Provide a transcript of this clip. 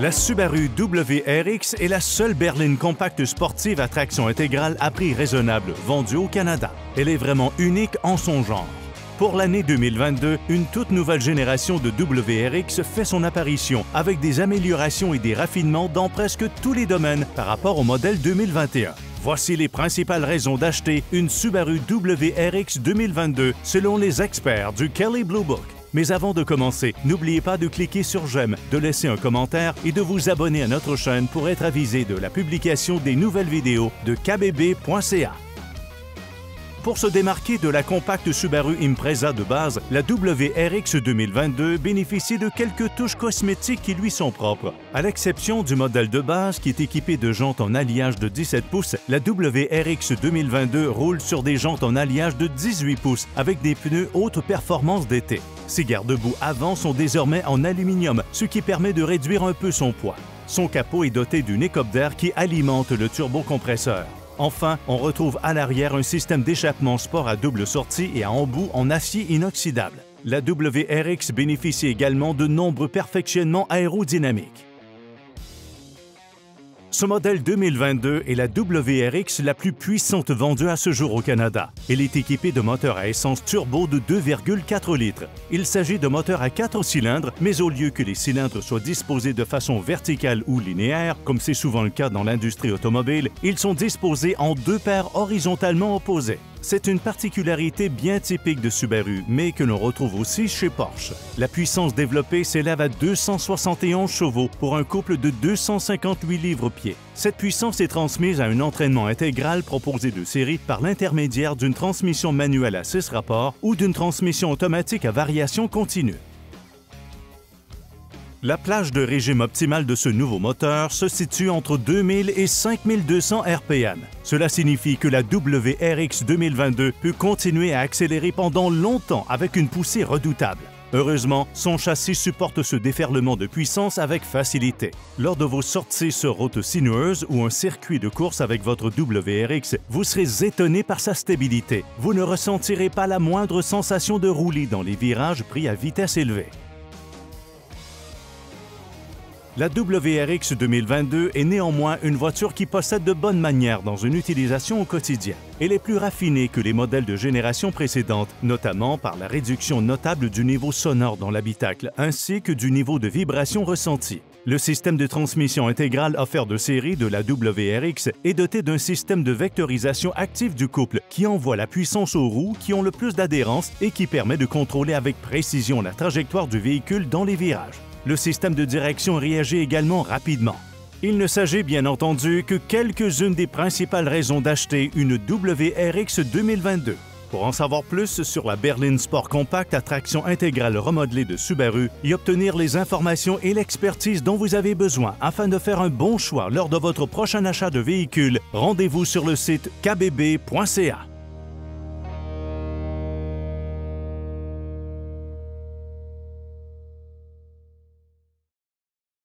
La Subaru WRX est la seule berline compacte sportive à traction intégrale à prix raisonnable vendue au Canada. Elle est vraiment unique en son genre. Pour l'année 2022, une toute nouvelle génération de WRX fait son apparition avec des améliorations et des raffinements dans presque tous les domaines par rapport au modèle 2021. Voici les principales raisons d'acheter une Subaru WRX 2022 selon les experts du Kelley Blue Book. Mais avant de commencer, n'oubliez pas de cliquer sur j'aime, de laisser un commentaire et de vous abonner à notre chaîne pour être avisé de la publication des nouvelles vidéos de kbb.ca. Pour se démarquer de la compacte Subaru Impreza de base, la WRX 2022 bénéficie de quelques touches cosmétiques qui lui sont propres. À l'exception du modèle de base qui est équipé de jantes en alliage de 17 pouces, la WRX 2022 roule sur des jantes en alliage de 18 pouces avec des pneus haute performance d'été. Ses garde-boue avant sont désormais en aluminium, ce qui permet de réduire un peu son poids. Son capot est doté d'une écope d'air qui alimente le turbocompresseur. Enfin, on retrouve à l'arrière un système d'échappement sport à double sortie et à embout en acier inoxydable. La WRX bénéficie également de nombreux perfectionnements aérodynamiques. Ce modèle 2022 est la WRX la plus puissante vendue à ce jour au Canada. Elle est équipée de moteurs à essence turbo de 2,4 litres. Il s'agit de moteurs à 4 cylindres, mais au lieu que les cylindres soient disposés de façon verticale ou linéaire, comme c'est souvent le cas dans l'industrie automobile, ils sont disposés en deux paires horizontalement opposées. C'est une particularité bien typique de Subaru, mais que l'on retrouve aussi chez Porsche. La puissance développée s'élève à 271 chevaux pour un couple de 258 livres-pieds. Cette puissance est transmise à un entraînement intégral proposé de série par l'intermédiaire d'une transmission manuelle à 6 rapports ou d'une transmission automatique à variation continue. La plage de régime optimale de ce nouveau moteur se situe entre 2000 et 5200 RPM. Cela signifie que la WRX 2022 peut continuer à accélérer pendant longtemps avec une poussée redoutable. Heureusement, son châssis supporte ce déferlement de puissance avec facilité. Lors de vos sorties sur route sinueuse ou un circuit de course avec votre WRX, vous serez étonné par sa stabilité. Vous ne ressentirez pas la moindre sensation de roulis dans les virages pris à vitesse élevée. La WRX 2022 est néanmoins une voiture qui possède de bonnes manières dans une utilisation au quotidien. Elle est plus raffinée que les modèles de génération précédente, notamment par la réduction notable du niveau sonore dans l'habitacle ainsi que du niveau de vibration ressenti. Le système de transmission intégrale offert de série de la WRX est doté d'un système de vectorisation active du couple qui envoie la puissance aux roues qui ont le plus d'adhérence et qui permet de contrôler avec précision la trajectoire du véhicule dans les virages. Le système de direction réagit également rapidement. Il ne s'agit bien entendu que quelques-unes des principales raisons d'acheter une WRX 2022. Pour en savoir plus sur la berline sport compacte à traction intégrale remodelée de Subaru et obtenir les informations et l'expertise dont vous avez besoin afin de faire un bon choix lors de votre prochain achat de véhicule, rendez-vous sur le site kbb.ca.